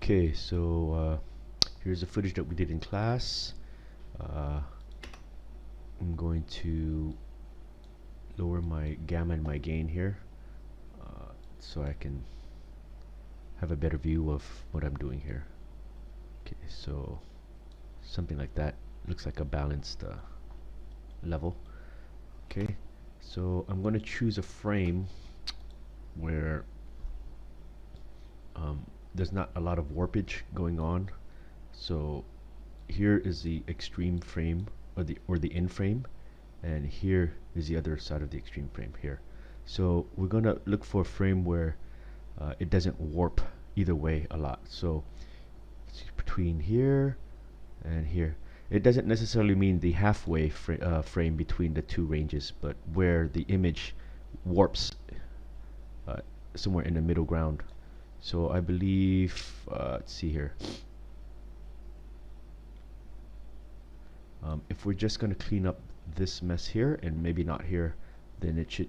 Okay, so here's the footage that we did in class. I'm going to lower my gamma and my gain here so I can have a better view of what I'm doing here. Okay, so something like that. Looks like a balanced level. Okay, so I'm going to choose a frame where there's not a lot of warpage going on. So here is the extreme frame, or the in frame, and here is the other side of the extreme frame here. So we're going to look for a frame where it doesn't warp either way a lot. So between here and here, it doesn't necessarily mean the halfway frame between the two ranges, but where the image warps somewhere in the middle ground. So I believe, let's see here. If we're just going to clean up this mess here and maybe not here, then it should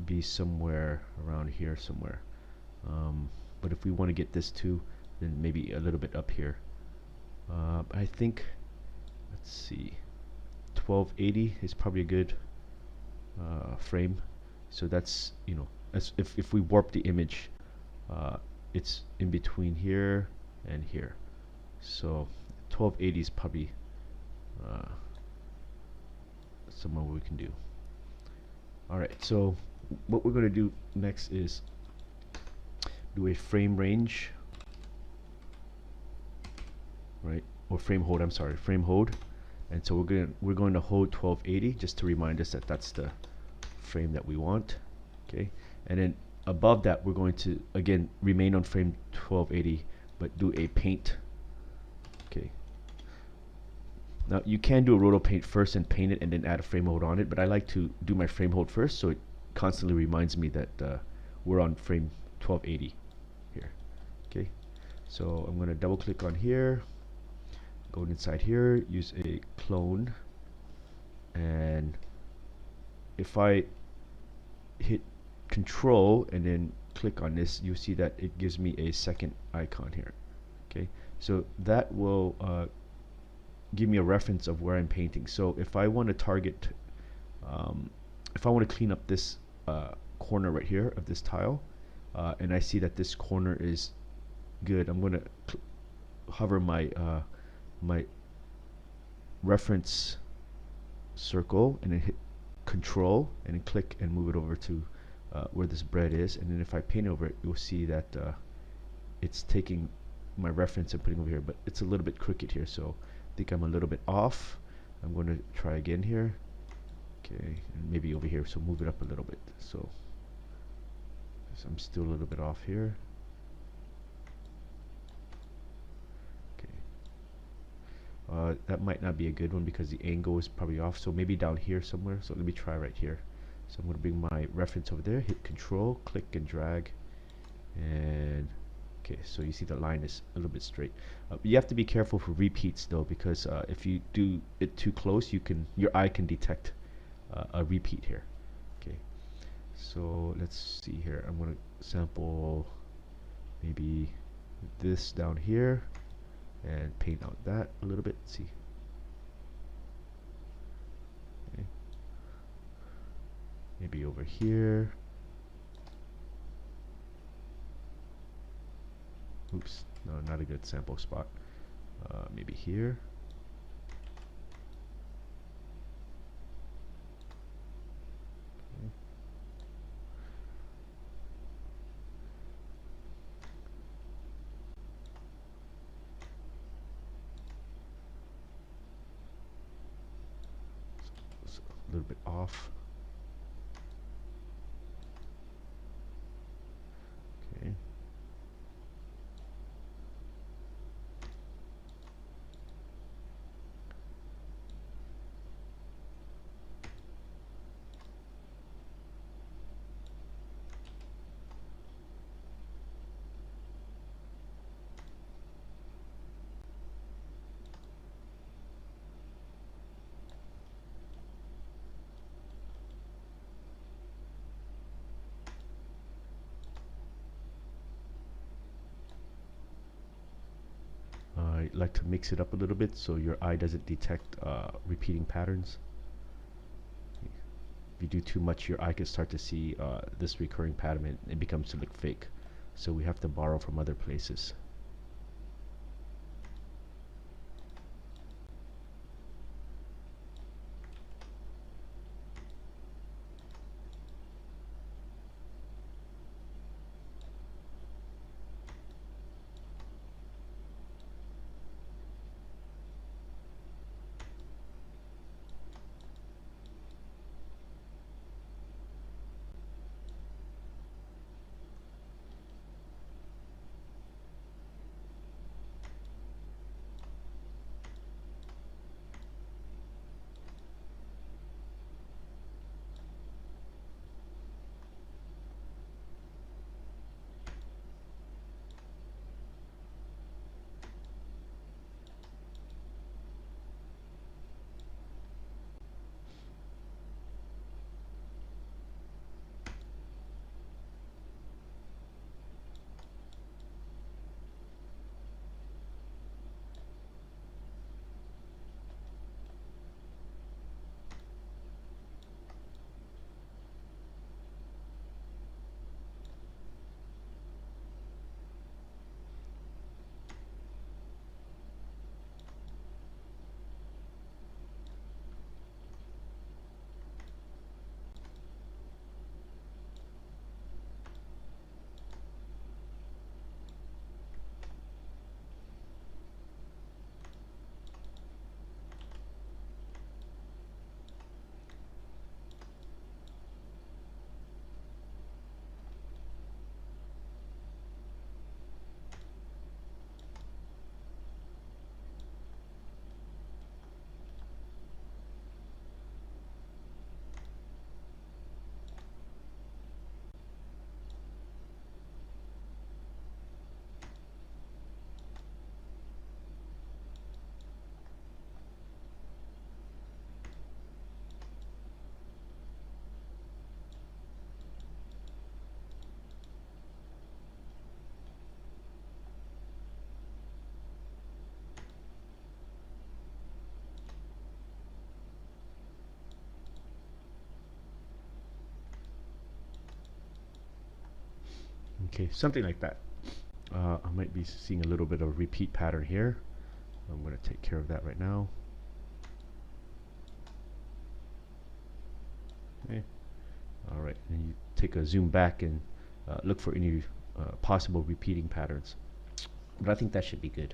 be somewhere around here somewhere. But if we want to get this too, then maybe a little bit up here. I think, let's see, 1280 is probably a good frame. So that's, you know, if we warp the image, it's in between here and here. So 1280 is probably somewhere we can do. Alright, so what we're going to do next is do a frame range, right? Or frame hold, I'm sorry, frame hold. And so we're going to hold 1280 just to remind us that that's the frame that we want. Okay, and then above that we're going to again remain on frame 1280 but do a paint. Okay, now you can do a roto paint first and paint it and then add a frame hold on it, but I like to do my frame hold first so it constantly reminds me that we're on frame 1280 here. Okay, so I'm going to double click on here, go inside here, use a clone, and if I hit control and then click on this, you see that it gives me a second icon here. Okay, so that will give me a reference of where I'm painting. So if I want to target, if I want to clean up this corner right here of this tile, and I see that this corner is good, I'm going to hover my my reference circle and then hit control and then click and move it over to where this bread is, and then if I paint over it, you'll see that it's taking my reference and putting over here, but it's a little bit crooked here, so I think I'm a little bit off. I'm going to try again here. Okay, and maybe over here, so move it up a little bit. So I'm still a little bit off here. That might not be a good one because the angle is probably off, so maybe down here somewhere. So let me try right here. So I'm going to bring my reference over there, hit control, click and drag, and okay, so you see the line is a little bit straight. You have to be careful for repeats though, because if you do it too close, your eye can detect a repeat here. Okay, so let's see here. I'm going to sample maybe this down here and paint out that a little bit. Let's see. Okay. Maybe over here. Oops, no, not a good sample spot. Maybe here. Okay. So a little bit off. Okay. I like to mix it up a little bit so your eye doesn't detect repeating patterns. If you do too much, your eye can start to see this recurring pattern and it becomes to look fake. So we have to borrow from other places. Okay, something like that. I might be seeing a little bit of repeat pattern here. I'm going to take care of that right now. Okay. All right, and you take a zoom back and look for any possible repeating patterns. But I think that should be good.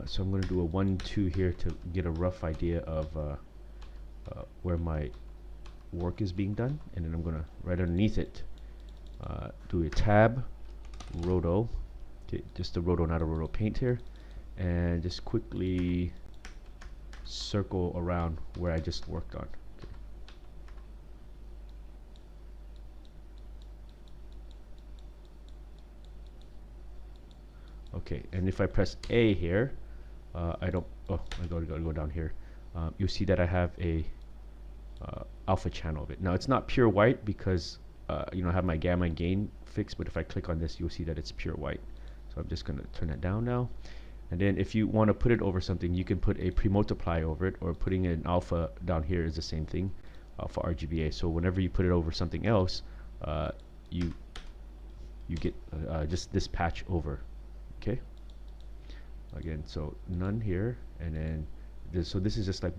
So I'm going to do a 1, 2 here to get a rough idea of where my work is being done, and then I'm going to right underneath it do a tab, roto, okay, just a roto, not a roto paint here, and just quickly circle around where I just worked on. Okay, and if I press A here, I gotta go down here. You'll see that I have a alpha channel of it. Now it's not pure white because I have my gamma gain fixed, but if I click on this, you'll see that it's pure white. So I'm just gonna turn that down now. And then if you want to put it over something, you can put a pre-multiply over it, or putting an alpha down here is the same thing for RGBA. So whenever you put it over something else, you get just this patch over. Okay. Again, so none here, and then so this is just like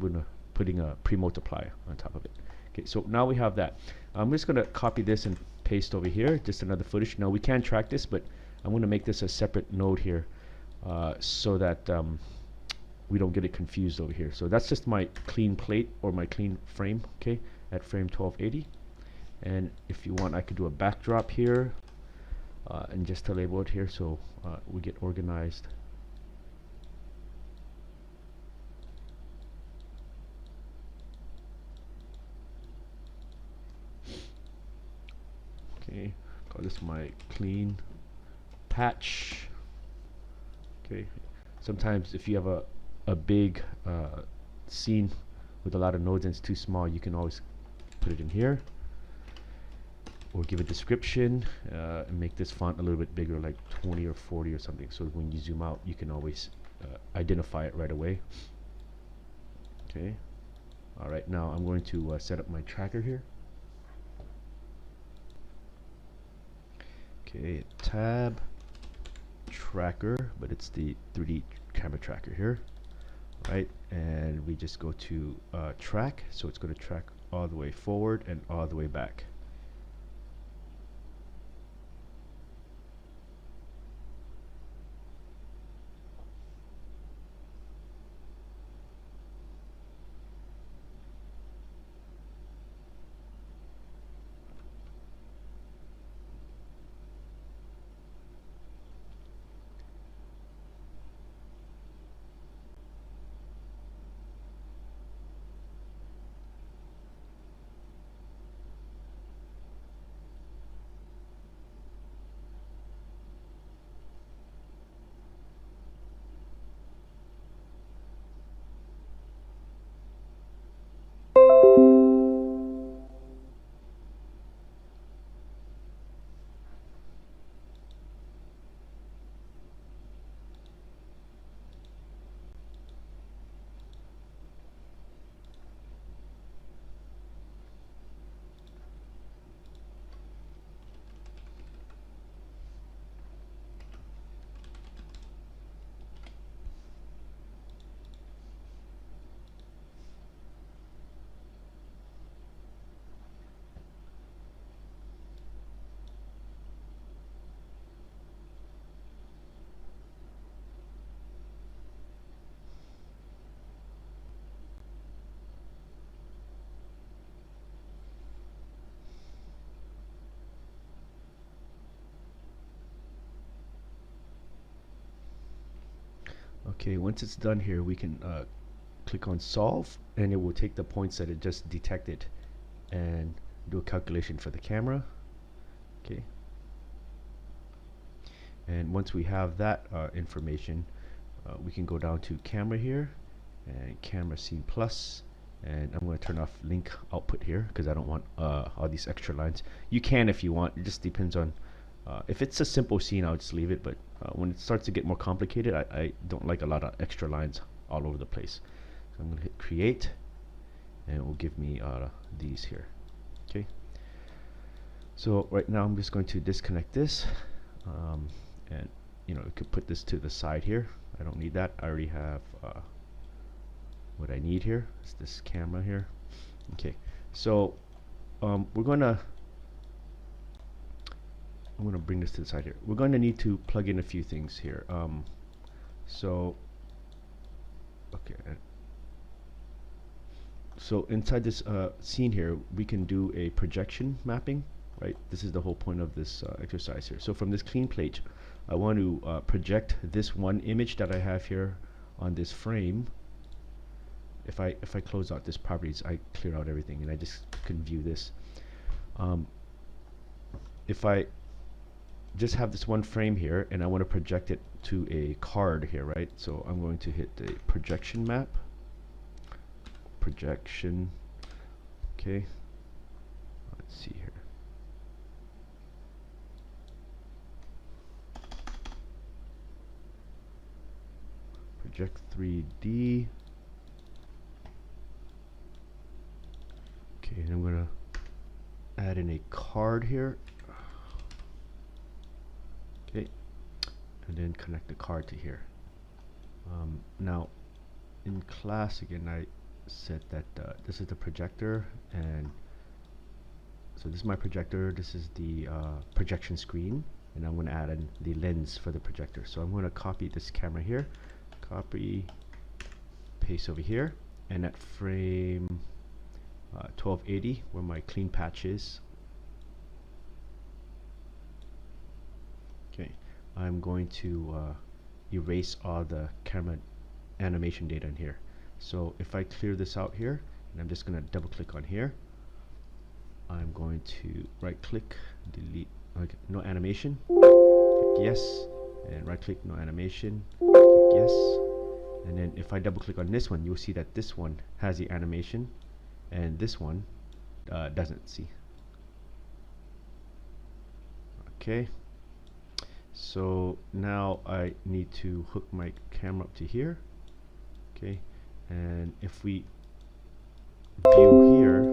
putting a pre-multiplier on top of it. Okay, so now we have that. I'm just going to copy this and paste over here, just another footage. Now we can track this, but I'm going to make this a separate node here so that we don't get it confused over here. So that's just my clean plate or my clean frame, okay, at frame 1280. And if you want, I could do a backdrop here and just to label it here so we get organized. Okay, call this my clean patch. Okay, sometimes if you have a big scene with a lot of nodes and it's too small, you can always put it in here. or give a description and make this font a little bit bigger, like 20 or 40 or something, so when you zoom out you can always identify it right away. Okay, alright, now I'm going to set up my tracker here. Okay, tab tracker, but it's the 3D camera tracker here, right? And we just go to track, so it's going to track all the way forward and all the way back. Okay, once it's done here, we can click on solve, and it will take the points that it just detected and do a calculation for the camera. Okay, and once we have that information, we can go down to camera here and camera scene plus, and I'm going to turn off link output here because I don't want all these extra lines. You can if you want, it just depends on if it's a simple scene, I'll just leave it, but when it starts to get more complicated, I don't like a lot of extra lines all over the place. So I'm going to hit create, and it will give me these here. Okay, so right now I'm just going to disconnect this, and you could put this to the side here. I don't need that. I already have what I need here. It's this camera here. Okay, so I'm going to bring this to the side here. We're going to need to plug in a few things here. So inside this scene here, we can do a projection mapping, right? This is the whole point of this exercise here. So from this clean plate, I want to project this one image that I have here on this frame. If I close out this properties, I clear out everything, and I just can view this. If I just have this one frame here, and I want to project it to a card here, right? So I'm going to hit the projection map. Projection. Okay. Let's see here. Project 3D. Okay, and I'm going to add in a card here. Okay, and then connect the card to here. Now, in class again, I said that this is the projector, and so this is my projector. This is the projection screen, and I'm going to add in the lens for the projector. So I'm going to copy this camera here, copy, paste over here, and at frame 1280, where my clean patch is. Okay, I'm going to erase all the camera animation data in here. So if I clear this out here, and I'm just going to double click on here, I'm going to right click, delete, no animation, click yes, and right click, no animation, click yes, and then if I double click on this one, you'll see that this one has the animation and this one doesn't. See, Okay, so now I need to hook my camera up to here. Okay, and if we view here,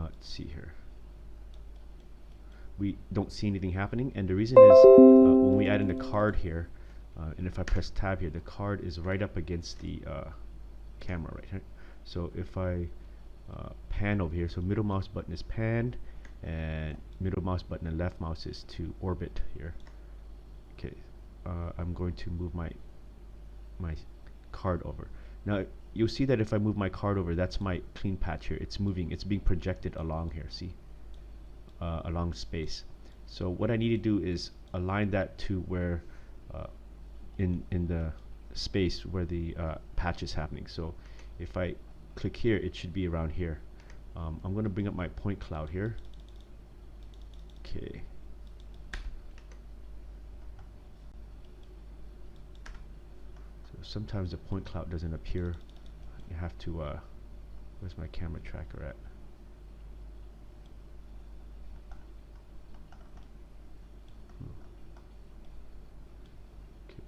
let's see here, we don't see anything happening, and the reason is when we add in the card here, and if I press tab here, the card is right up against the camera right here. So if I pan over here, so middle mouse button is panned, and middle mouse button and left mouse is to orbit here. Okay, I'm going to move my card over. Now you'll see that if I move my card over, that's my clean patch here. It's moving, it's being projected along here, see? Along space. So what I need to do is align that to where in the space where the patch is happening. So if I click here, it should be around here. I'm going to bring up my point cloud here. Okay. So sometimes the point cloud doesn't appear. You have to, where's my camera tracker at? Okay.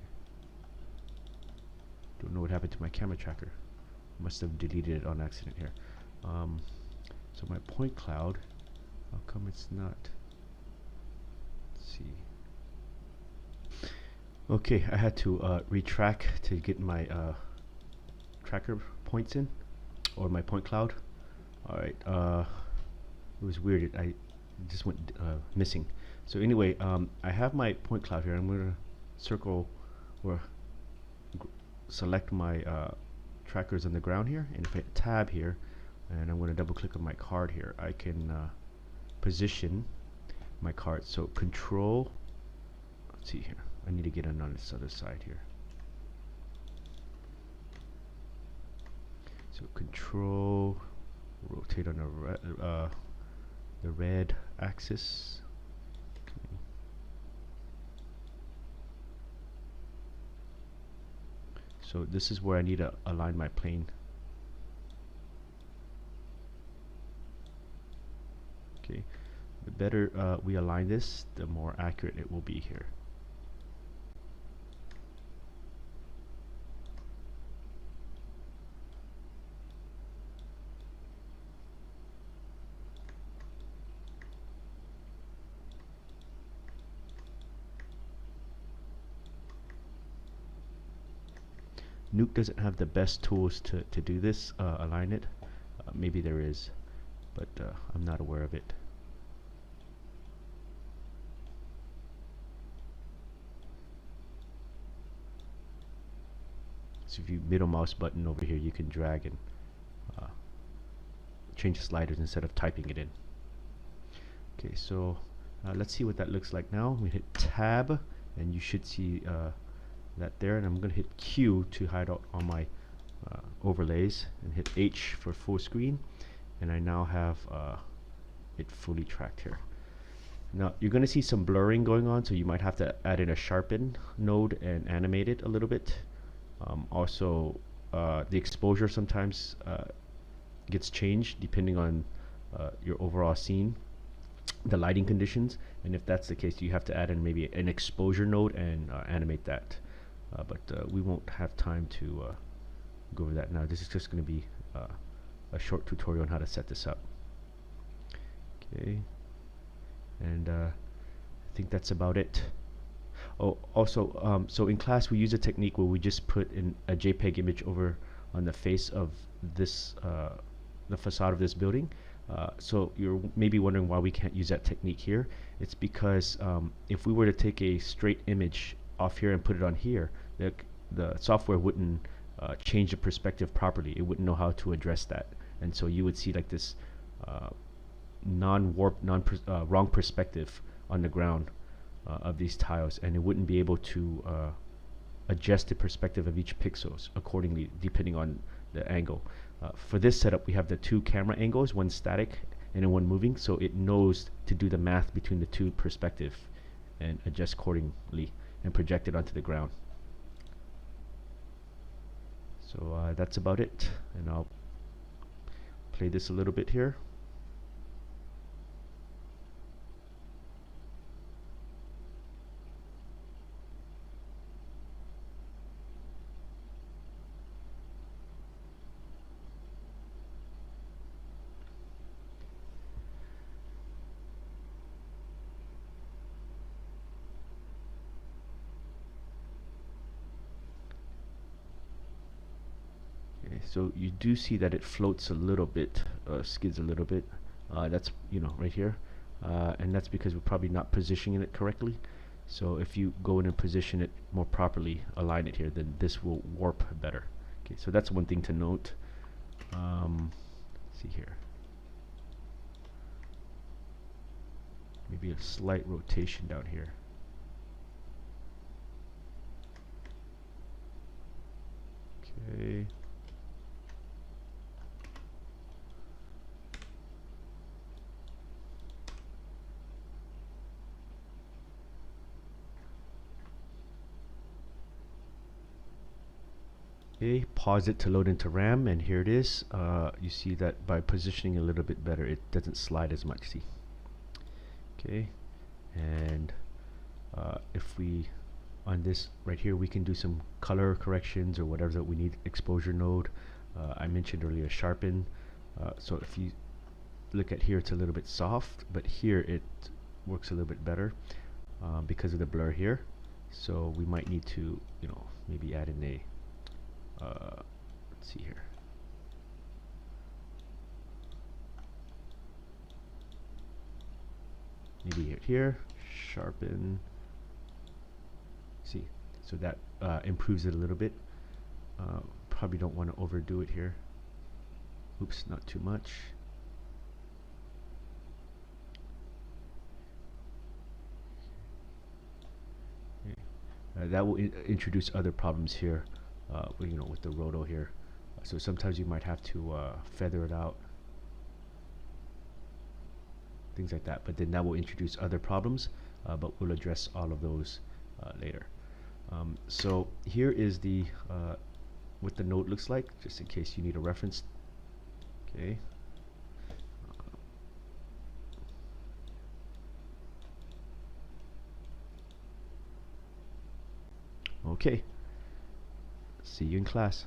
Don't know what happened to my camera tracker. Must have deleted it on accident here. So my point cloud, how come it's not? Let's see. Okay, I had to retrack to get my tracker points in, or my point cloud. Alright, it was weird, I just went missing. So anyway, I have my point cloud here. I'm going to circle or select my trackers on the ground here, and if I hit tab here, and I'm going to double click on my card here, I can position my card. So control, let's see here, I need to get in on this other side here. So control, rotate on the red axis. Okay. So this is where I need to align my plane. Okay, the better we align this, the more accurate it will be here. Nuke doesn't have the best tools to do this, align it. Maybe there is, but I'm not aware of it. So if you middle mouse button over here, you can drag and change the sliders instead of typing it in. Okay, so let's see what that looks like now. We hit tab, and you should see that there, and I'm going to hit Q to hide out all my overlays, and hit H for full screen, and I now have it fully tracked here. Now you're going to see some blurring going on, so you might have to add in a sharpen node and animate it a little bit. Also the exposure sometimes gets changed depending on your overall scene, the lighting conditions, and if that's the case, you have to add in maybe an exposure node and animate that. But we won't have time to go over that now. This is just going to be a short tutorial on how to set this up. Okay, and I think that's about it. Oh, also, so in class we use a technique where we just put in a JPEG image over on the face of this, the facade of this building. So you're maybe wondering why we can't use that technique here. It's because if we were to take a straight image off here and put it on here, the software wouldn't change the perspective properly. It wouldn't know how to address that, and so you would see like this wrong perspective on the ground of these tiles, and it wouldn't be able to adjust the perspective of each pixels accordingly depending on the angle. For this setup, we have the two camera angles, one static and one moving, so it knows to do the math between the two perspective and adjust accordingly and project it onto the ground. So that's about it, and I'll play this a little bit here. so you do see that it floats a little bit, skids a little bit. That's, you know, right here, and that's because we're probably not positioning it correctly. So if you go in and position it more properly, align it here, then this will warp better. Okay, so that's one thing to note. See here, maybe a slight rotation down here. Okay. Okay, pause it to load into RAM, and here it is. You see that by positioning a little bit better, it doesn't slide as much. See? Okay, and if we on this right here, we can do some color corrections or whatever that we need. Exposure node, I mentioned earlier, sharpen. So if you look at here, it's a little bit soft, but here it works a little bit better because of the blur here. So we might need to, you know, maybe add in a let's see here. Maybe here, sharpen. See, so that improves it a little bit. Probably don't want to overdo it here. Oops, not too much. That will introduce other problems here, you know, with the roto here. So sometimes you might have to feather it out, things like that. But then that will introduce other problems, but we'll address all of those later. So here is the what the node looks like, just in case you need a reference. Okay. Okay. See you in class.